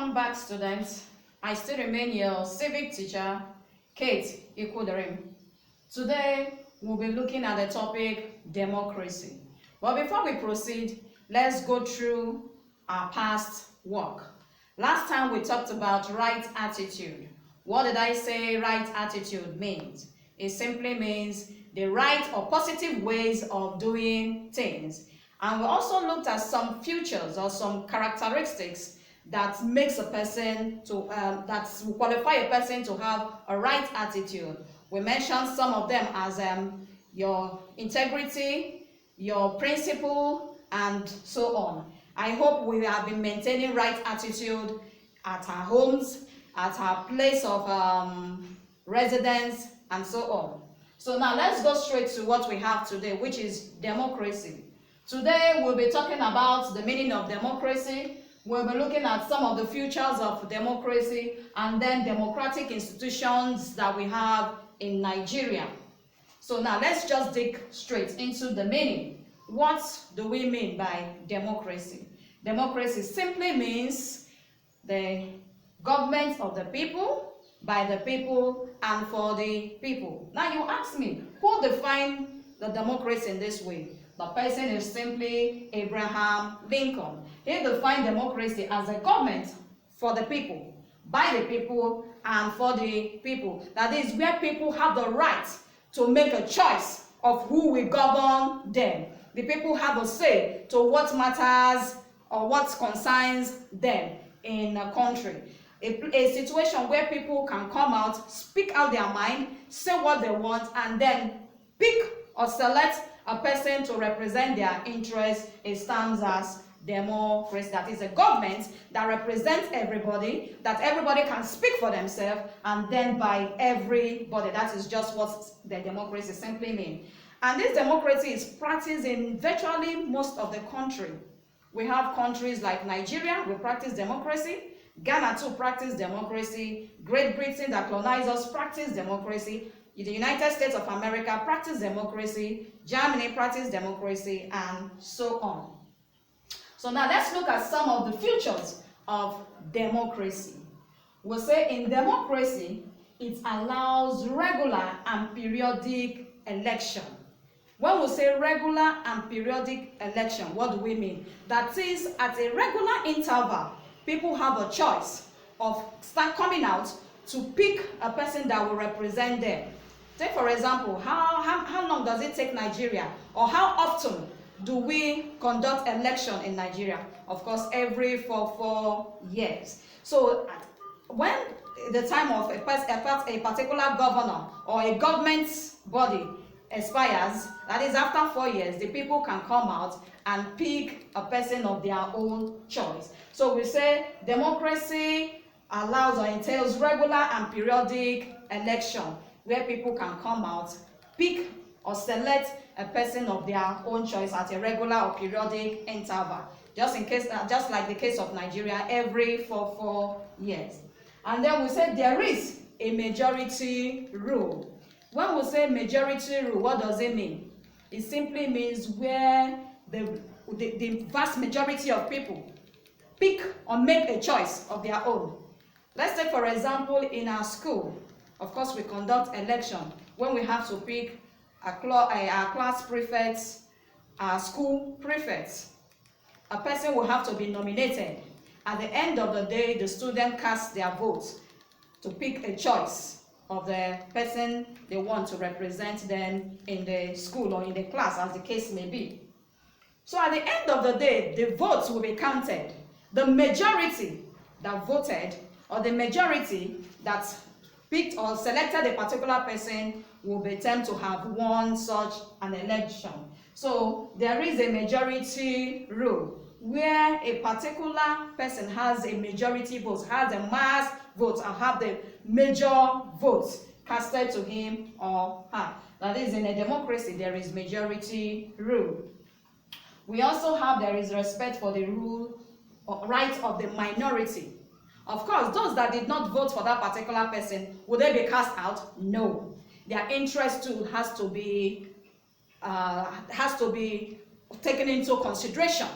Welcome back, students. I still remain your civic teacher, Kate Ikuderim. Today, we'll be looking at the topic democracy. But before we proceed, let's go through our past work. Last time we talked about right attitude. What did I say right attitude means? It simply means the right or positive ways of doing things. And we also looked at some features or some characteristics that makes a person to that will qualify a person to have a right attitude. We mentioned some of them as your integrity, your principle, and so on. I hope we have been maintaining right attitude at our homes, at our place of residence, and so on. So now let's go straight to what we have today, which is democracy. Today we'll be talking about the meaning of democracy. We'll be looking at some of the features of democracy and then democratic institutions that we have in Nigeria. So now let's just dig straight into the meaning. What do we mean by democracy? Democracy simply means the government of the people, by the people, and for the people. Now you ask me, who defined the democracy in this way? The person is simply Abraham Lincoln. He defined democracy as a government for the people, by the people, and for the people. That is where people have the right to make a choice of who will govern them. The people have a say to what matters or what concerns them in a country. A situation where people can come out, speak out their mind, say what they want, and then pick or select a person to represent their interests. It stands as democracy. That is a government that represents everybody, that everybody can speak for themselves, and then by everybody. That is just what the democracy simply means. And this democracy is practiced in virtually most of the country. We have countries like Nigeria, we practice democracy. Ghana too practice democracy. Great Britain that colonized us practice democracy. The United States of America practice democracy. Germany practice democracy, and so on. So now let's look at some of the features of democracy. We'll say in democracy, it allows regular and periodic election. When we say regular and periodic election, what do we mean? That is, at a regular interval, people have a choice of coming out to pick a person that will represent them. Take for example, how long does it take Nigeria, or how often do we conduct election in Nigeria? Of course, every 4 years. So when the time of a particular governor or a government body expires, that is after 4 years, the people can come out and pick a person of their own choice. So we say democracy allows or entails regular and periodic election, where people can come out, pick or select a person of their own choice at a regular or periodic interval. Just like the case of Nigeria, every 4 years. And then we say there is a majority rule. When we say majority rule, what does it mean? It simply means where the vast majority of people pick or make a choice of their own. Let's take for example in our school. Of course, we conduct election when we have to pick our class prefects, our school prefects. A person will have to be nominated. At the end of the day, the student casts their votes to pick a choice of the person they want to represent them in the school or in the class, as the case may be. So at the end of the day, the votes will be counted. The majority that voted, or the majority that picked or selected a particular person, will be termed to have won such an election. So there is a majority rule where a particular person has a majority vote, has a mass vote, and have the major votes casted to him or her. That is, in a democracy, there is majority rule. We also have, there is respect for the rule or right of the minority. Of course, those that did not vote for that particular person, will they be cast out? No. Their interest too has to be taken into consideration.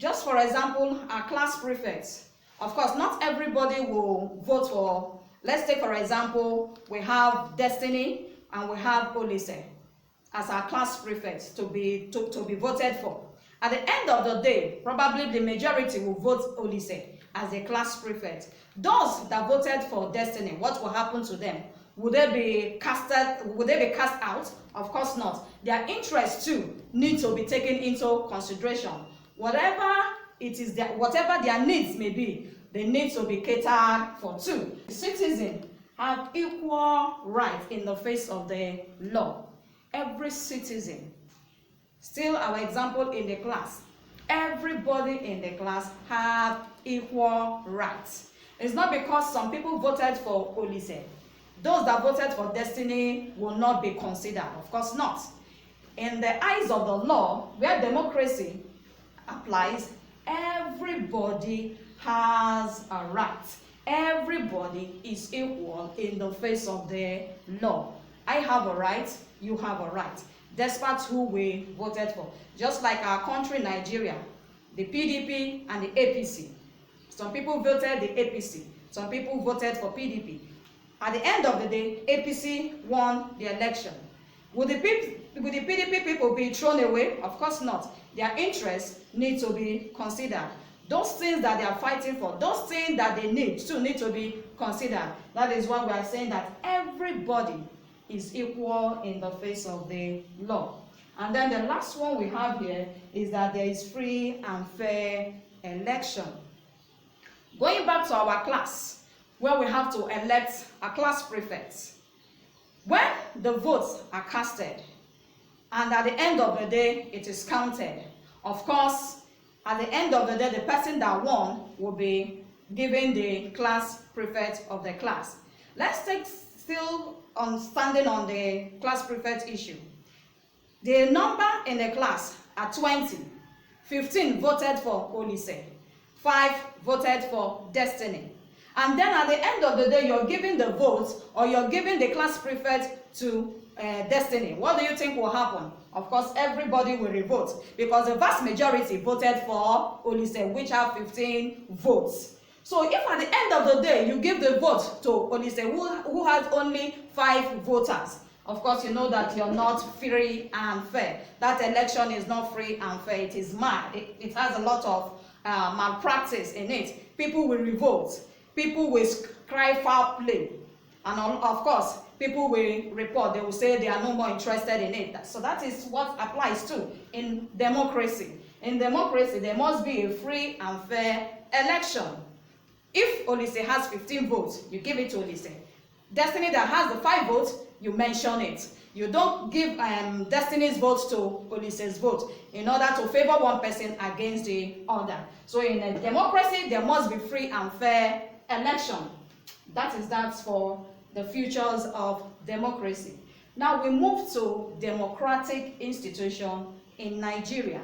Just for example, our class prefects Of course, not everybody will vote for, let's take for example, we have Destiny and we have Olise as our class prefects to be voted for. At the end of the day, probably the majority will vote Olise as a class prefect. Those that voted for Destiny, what will happen to them? Would they be cast out? Of course not. Their interests too need to be taken into consideration. Whatever it is, whatever their needs may be, they need to be catered for too. Citizens have equal rights in the face of the law. Every citizen, still our example in the class, everybody in the class have equal rights. It's not because some people voted for Olise, those that voted for Destiny will not be considered. Of course not. In the eyes of the law, where democracy applies, everybody has a right. Everybody is equal in the face of the law. I have a right, you have a right, despite who we voted for. Just like our country, Nigeria, the PDP and the APC. Some people voted the APC, some people voted for PDP. At the end of the day, APC won the election. Would the PDP people be thrown away? Of course not. Their interests need to be considered. Those things that they are fighting for, those things that they need, still need to be considered. That is why we are saying that everybody is equal in the face of the law. And then the last one we have here is that there is free and fair election. Going back to our class, where we have to elect a class prefect. When the votes are casted, and at the end of the day, it is counted. Of course, at the end of the day, the person that won will be given the class prefect of the class. Let's take still on standing on the class prefect issue. The number in the class are 20. 15 voted for Olise. 5 voted for Destiny. And then at the end of the day, you're giving the vote or you're giving the class prefect to Destiny. What do you think will happen? Of course, everybody will revote because the vast majority voted for Olise, which have 15 votes. So if at the end of the day, you give the vote to Olise, who has only 5 voters, of course, you know that you're not free and fair. That election is not free and fair. It is mad. It has a lot of malpractice in it. People will revolt. People will cry foul play. And of course, people will report. They will say they are no more interested in it. So that is what applies to in democracy. In democracy, there must be a free and fair election. If Olise has 15 votes, you give it to Olise. Destiny that has the 5 votes, you mention it. You don't give Destiny's votes to Olise's vote in order to favor one person against the other. So in a democracy, there must be free and fair election. That is that for the futures of democracy. Now we move to democratic institution in Nigeria.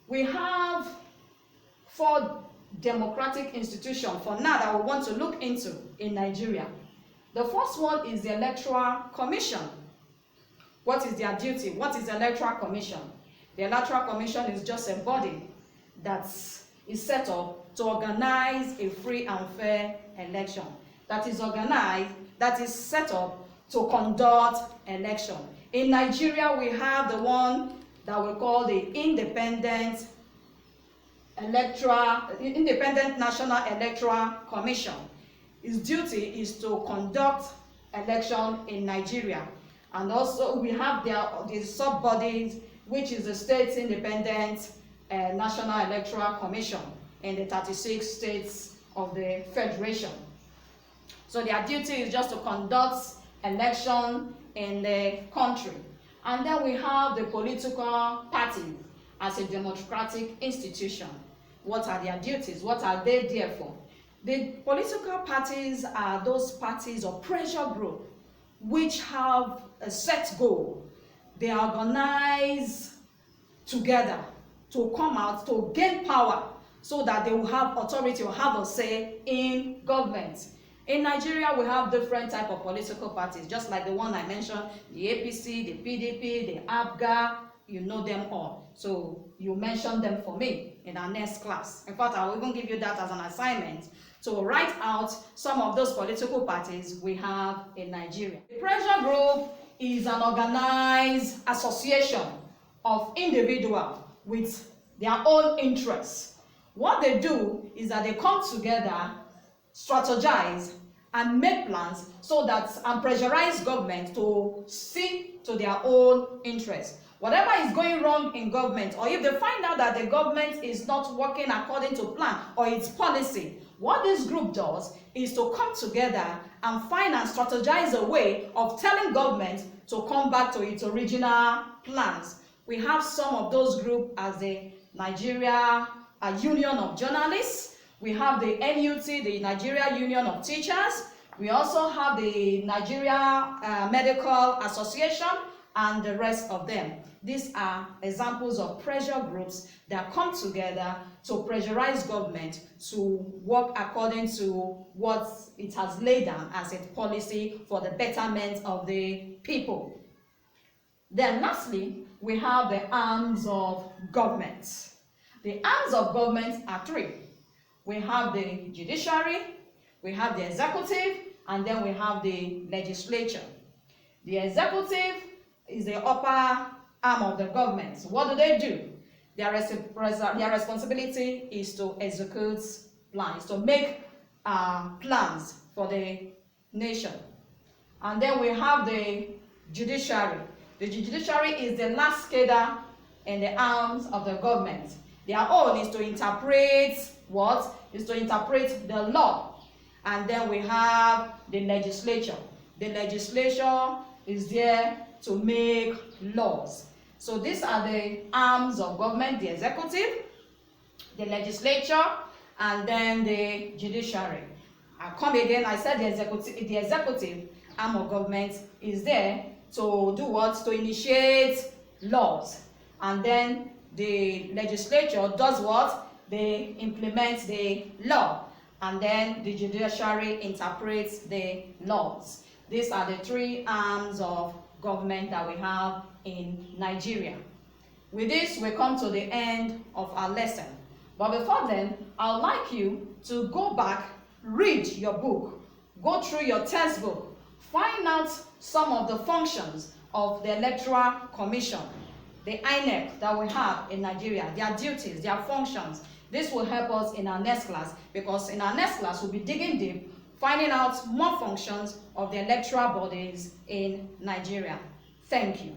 We have 4 democratic institutions for now that we want to look into in Nigeria. The first one is the Electoral Commission. What is their duty? What is the Electoral Commission? The Electoral Commission is just a body that is set up to organize a free and fair election. That is organized, that is set up to conduct election. In Nigeria, we have the one that we call the Independent National Electoral Commission. Its duty is to conduct election in Nigeria. And also we have the sub-bodies, which is the State Independent National Electoral Commission in the 36 states of the Federation. So their duty is just to conduct election in the country. And then we have the political parties as a democratic institution. What are their duties? What are they there for? The political parties are those parties or pressure group which have a set goal. They organize together to come out to gain power so that they will have authority or have a say in government. In Nigeria, we have different type of political parties, just like the one I mentioned, the APC, the PDP, the APGA, you know them all. So you mention them for me in our next class. In fact, I will even give you that as an assignment to write out some of those political parties we have in Nigeria. The pressure group is an organized association of individuals with their own interests. What they do is that they come together, strategize, and make plans so that and pressurize government to see to their own interests. Whatever is going wrong in government, or if they find out that the government is not working according to plan or its policy, what this group does is to come together and find and strategize a way of telling government to come back to its original plans. We have some of those groups as the Nigeria Union of Journalists. We have the NUT, the Nigeria Union of Teachers. We also have the Nigeria Medical Association and the rest of them. These are examples of pressure groups that come together to pressurize government to work according to what it has laid down as a policy for the betterment of the people. Then lastly, we have the arms of government. The arms of government are three. We have the judiciary, we have the executive, and then we have the legislature. The executive is the upper arm of the government. So what do? Their responsibility is to execute plans, to make plans for the nation. And then we have the judiciary. The judiciary is the last cadre in the arms of the government. Their own is to interpret what? Is to interpret the law. And then we have the legislature. The legislature is there to make laws. So these are the arms of government: the executive, the legislature, and then the judiciary. I come again, I said the executive arm of government is there to do what? To initiate laws. And then the legislature does what? They implement the law. And then the judiciary interprets the laws. These are the three arms of government that we have in Nigeria. With this, we come to the end of our lesson. But before then, I'd like you to go back, read your book, go through your textbook, find out some of the functions of the Electoral Commission, the INEC that we have in Nigeria, their duties, their functions. This will help us in our next class, because in our next class, we'll be digging deep, finding out more functions of the electoral bodies in Nigeria. Thank you.